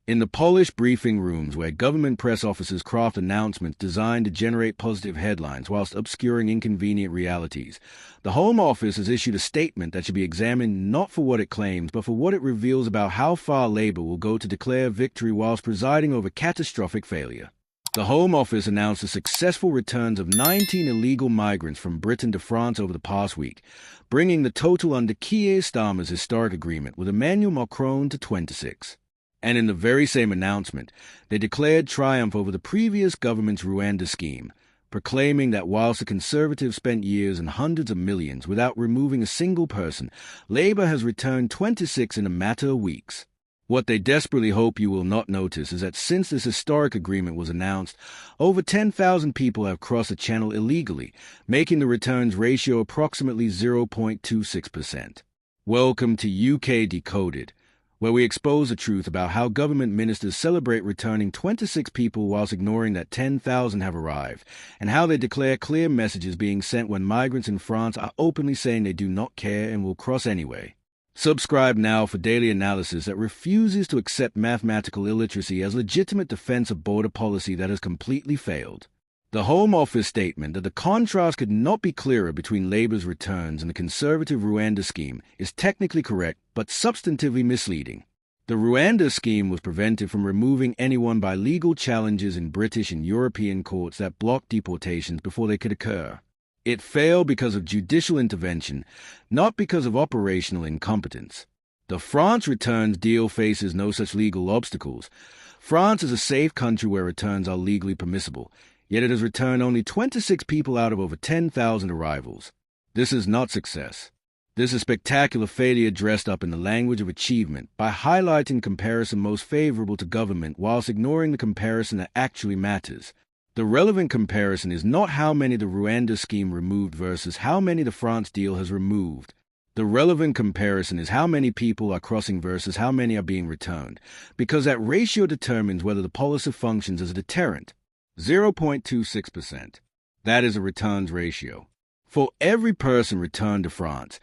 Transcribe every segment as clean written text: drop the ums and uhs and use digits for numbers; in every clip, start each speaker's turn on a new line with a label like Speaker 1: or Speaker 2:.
Speaker 1: In the polished briefing rooms where government press officers craft announcements designed to generate positive headlines whilst obscuring inconvenient realities, the Home Office has issued a statement that should be examined not for what it claims, but for what it reveals about how far Labour will go to declare victory whilst presiding over catastrophic failure. The Home Office announced the successful returns of 19 illegal migrants from Britain to France over the past week, bringing the total under Keir Starmer's historic agreement with Emmanuel Macron to 26. And in the very same announcement, they declared triumph over the previous government's Rwanda scheme, proclaiming that whilst the Conservatives spent years and hundreds of millions without removing a single person, Labour has returned 26 in a matter of weeks. What they desperately hope you will not notice is that since this historic agreement was announced, over 10,000 people have crossed the channel illegally, making the returns ratio approximately 0.26%. Welcome to UK Decoded, where we expose the truth about how government ministers celebrate returning 26 people whilst ignoring that 10,000 have arrived, and how they declare clear messages being sent when migrants in France are openly saying they do not care and will cross anyway. Subscribe now for daily analysis that refuses to accept mathematical illiteracy as legitimate defense of border policy that has completely failed. The Home Office statement that the contrast could not be clearer between Labour's returns and the Conservative Rwanda scheme is technically correct but substantively misleading. The Rwanda scheme was prevented from removing anyone by legal challenges in British and European courts that blocked deportations before they could occur. It failed because of judicial intervention, not because of operational incompetence. The France returns deal faces no such legal obstacles. France is a safe country where returns are legally permissible, yet it has returned only 26 people out of over 10,000 arrivals. This is not success. This is spectacular failure dressed up in the language of achievement by highlighting comparison most favorable to government whilst ignoring the comparison that actually matters. The relevant comparison is not how many the Rwanda scheme removed versus how many the France deal has removed. The relevant comparison is how many people are crossing versus how many are being returned, because that ratio determines whether the policy functions as a deterrent. 0.26%. That is a returns ratio. For every person returned to France,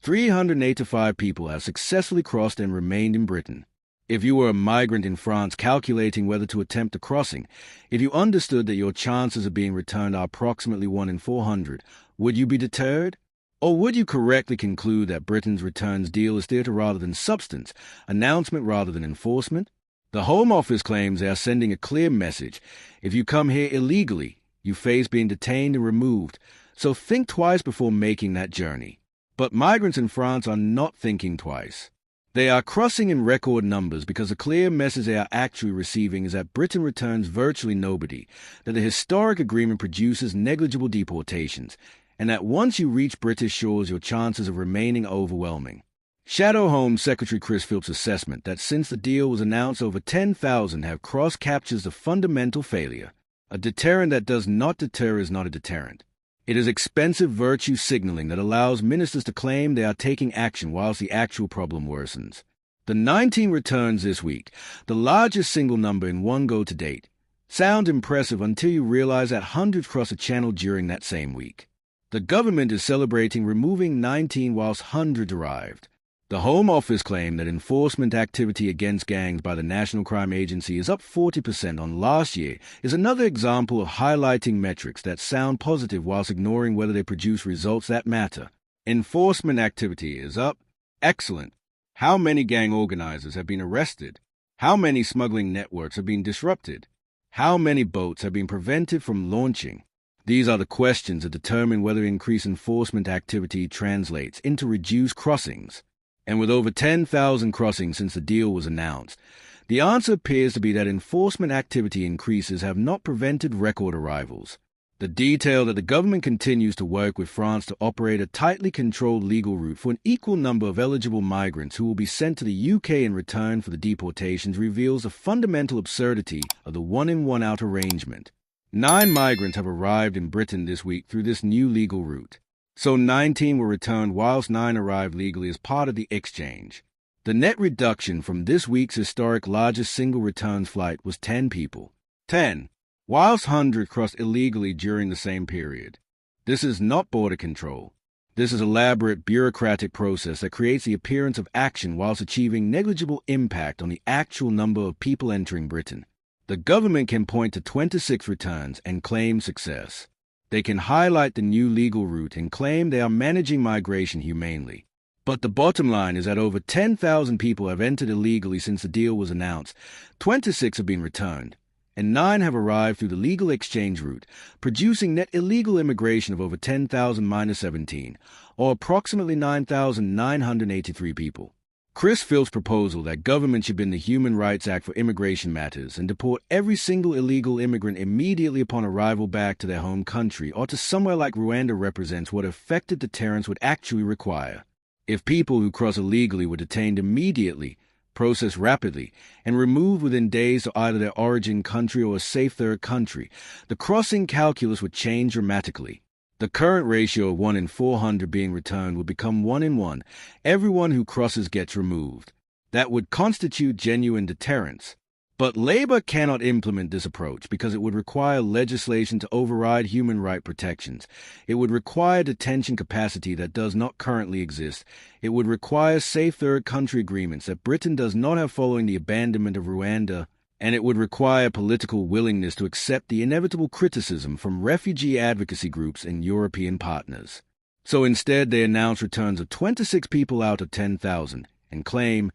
Speaker 1: 385 people have successfully crossed and remained in Britain. If you were a migrant in France calculating whether to attempt a crossing, if you understood that your chances of being returned are approximately 1 in 400, would you be deterred? Or would you correctly conclude that Britain's returns deal is theatre rather than substance, announcement rather than enforcement? The Home Office claims they are sending a clear message. If you come here illegally, you face being detained and removed, so think twice before making that journey. But migrants in France are not thinking twice. They are crossing in record numbers because the clear message they are actually receiving is that Britain returns virtually nobody, that the historic agreement produces negligible deportations, and that once you reach British shores your chances of remaining are overwhelming. Shadow Home Secretary Chris Philps' assessment that since the deal was announced over 10,000 have crossed captures the fundamental failure. A deterrent that does not deter is not a deterrent. It is expensive virtue signaling that allows ministers to claim they are taking action whilst the actual problem worsens. The 19 returns this week, the largest single number in one go to date, sounds impressive until you realize that hundreds crossed the channel during that same week. The government is celebrating removing 19 whilst hundreds arrived. The Home Office claimed that enforcement activity against gangs by the National Crime Agency is up 40% on last year is another example of highlighting metrics that sound positive whilst ignoring whether they produce results that matter. Enforcement activity is up. Excellent. How many gang organizers have been arrested? How many smuggling networks have been disrupted? How many boats have been prevented from launching? These are the questions that determine whether increased enforcement activity translates into reduced crossings. And with over 10,000 crossings since the deal was announced, the answer appears to be that enforcement activity increases have not prevented record arrivals. The detail that the government continues to work with France to operate a tightly controlled legal route for an equal number of eligible migrants who will be sent to the UK in return for the deportations reveals the fundamental absurdity of the one-in, one-out arrangement. 9 migrants have arrived in Britain this week through this new legal route. So 19 were returned whilst 9 arrived legally as part of the exchange. The net reduction from this week's historic largest single returns flight was 10 people. 10. Whilst 100 crossed illegally during the same period. This is not border control. This is an elaborate bureaucratic process that creates the appearance of action whilst achieving negligible impact on the actual number of people entering Britain. The government can point to 26 returns and claim success. They can highlight the new legal route and claim they are managing migration humanely. But the bottom line is that over 10,000 people have entered illegally since the deal was announced. 26 have been returned, and 9 have arrived through the legal exchange route, producing net illegal immigration of over 10,000 minus 17, or approximately 9,983 people. Chris Philp's proposal that government should bend the Human Rights Act for immigration matters and deport every single illegal immigrant immediately upon arrival back to their home country or to somewhere like Rwanda represents what effective deterrence would actually require. If people who cross illegally were detained immediately, processed rapidly, and removed within days to either their origin country or a safe third country, the crossing calculus would change dramatically. The current ratio of 1 in 400 being returned would become 1 in 1. Everyone who crosses gets removed. That would constitute genuine deterrence. But Labour cannot implement this approach because it would require legislation to override human rights protections. It would require detention capacity that does not currently exist. It would require safe third country agreements that Britain does not have following the abandonment of Rwanda, and it would require political willingness to accept the inevitable criticism from refugee advocacy groups and European partners. So instead, they announce returns of 26 people out of 10,000 and claim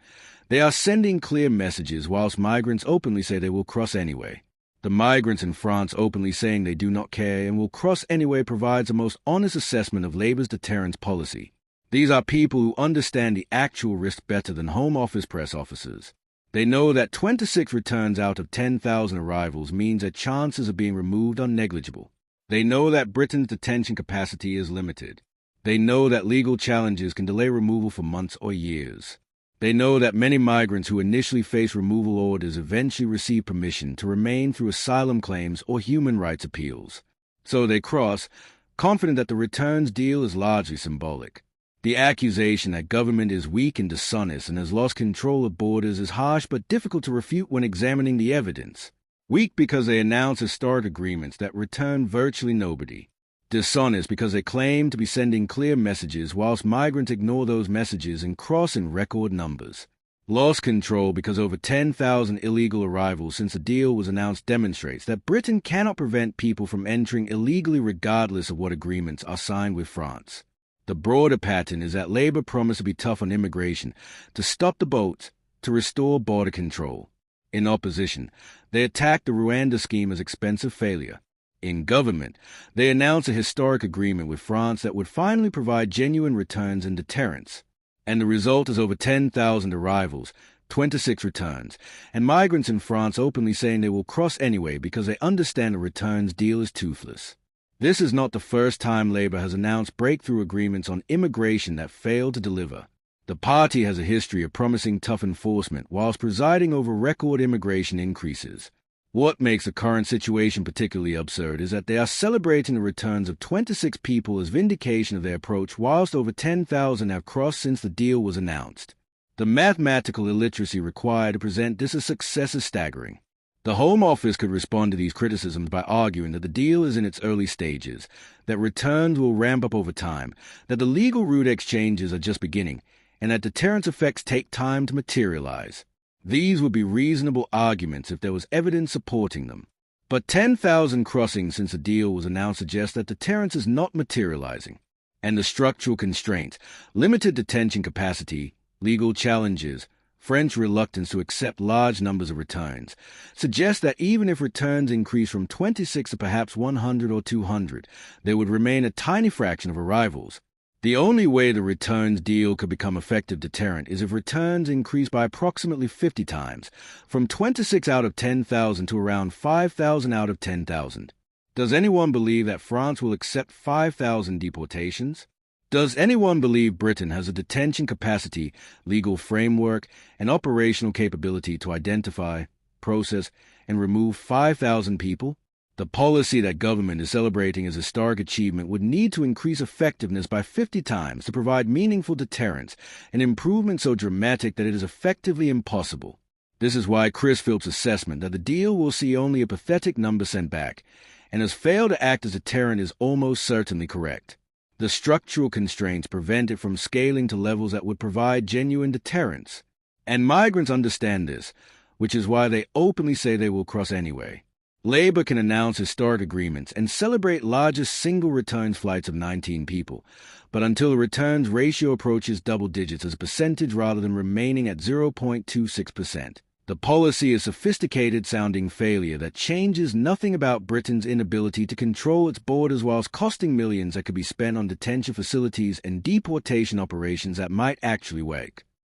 Speaker 1: they are sending clear messages whilst migrants openly say they will cross anyway. The migrants in France openly saying they do not care and will cross anyway provides a most honest assessment of Labour's deterrence policy. These are people who understand the actual risk better than Home Office press officers. They know that 26 returns out of 10,000 arrivals means that chances of being removed are negligible. They know that Britain's detention capacity is limited. They know that legal challenges can delay removal for months or years. They know that many migrants who initially face removal orders eventually receive permission to remain through asylum claims or human rights appeals. So they cross, confident that the returns deal is largely symbolic. The accusation that government is weak and dishonest and has lost control of borders is harsh but difficult to refute when examining the evidence. Weak because they announce historic agreements that return virtually nobody. Dishonest because they claim to be sending clear messages whilst migrants ignore those messages and cross in record numbers. Lost control because over 10,000 illegal arrivals since the deal was announced demonstrates that Britain cannot prevent people from entering illegally regardless of what agreements are signed with France. The broader pattern is that Labour promised to be tough on immigration, to stop the boats, to restore border control. In opposition, they attacked the Rwanda scheme as expensive failure. In government, they announced a historic agreement with France that would finally provide genuine returns and deterrence. And the result is over 10,000 arrivals, 26 returns, and migrants in France openly saying they will cross anyway because they understand the returns deal is toothless. This is not the first time Labour has announced breakthrough agreements on immigration that failed to deliver. The party has a history of promising tough enforcement whilst presiding over record immigration increases. What makes the current situation particularly absurd is that they are celebrating the returns of 26 people as vindication of their approach whilst over 10,000 have crossed since the deal was announced. The mathematical illiteracy required to present this as success is staggering. The Home Office could respond to these criticisms by arguing that the deal is in its early stages, that returns will ramp up over time, that the legal route exchanges are just beginning, and that deterrence effects take time to materialize. These would be reasonable arguments if there was evidence supporting them. But 10,000 crossings since the deal was announced suggest that deterrence is not materializing, and the structural constraints, limited detention capacity, legal challenges, French reluctance to accept large numbers of returns, suggest that even if returns increase from 26 to perhaps 100 or 200, there would remain a tiny fraction of arrivals. The only way the returns deal could become effective deterrent is if returns increase by approximately 50 times, from 26 out of 10,000 to around 5,000 out of 10,000. Does anyone believe that France will accept 5,000 deportations? Does anyone believe Britain has a detention capacity, legal framework, and operational capability to identify, process, and remove 5,000 people? The policy that government is celebrating as a historic achievement would need to increase effectiveness by 50 times to provide meaningful deterrence, an improvement so dramatic that it is effectively impossible. This is why Chris Philp's assessment that the deal will see only a pathetic number sent back, and has failed to act as a deterrent is almost certainly correct. The structural constraints prevent it from scaling to levels that would provide genuine deterrence. And migrants understand this, which is why they openly say they will cross anyway. Labour can announce historic agreements and celebrate largest single returns flights of 19 people, but until the returns ratio approaches double digits as a percentage rather than remaining at 0.26%. The policy is sophisticated-sounding failure that changes nothing about Britain's inability to control its borders whilst costing millions that could be spent on detention facilities and deportation operations that might actually work.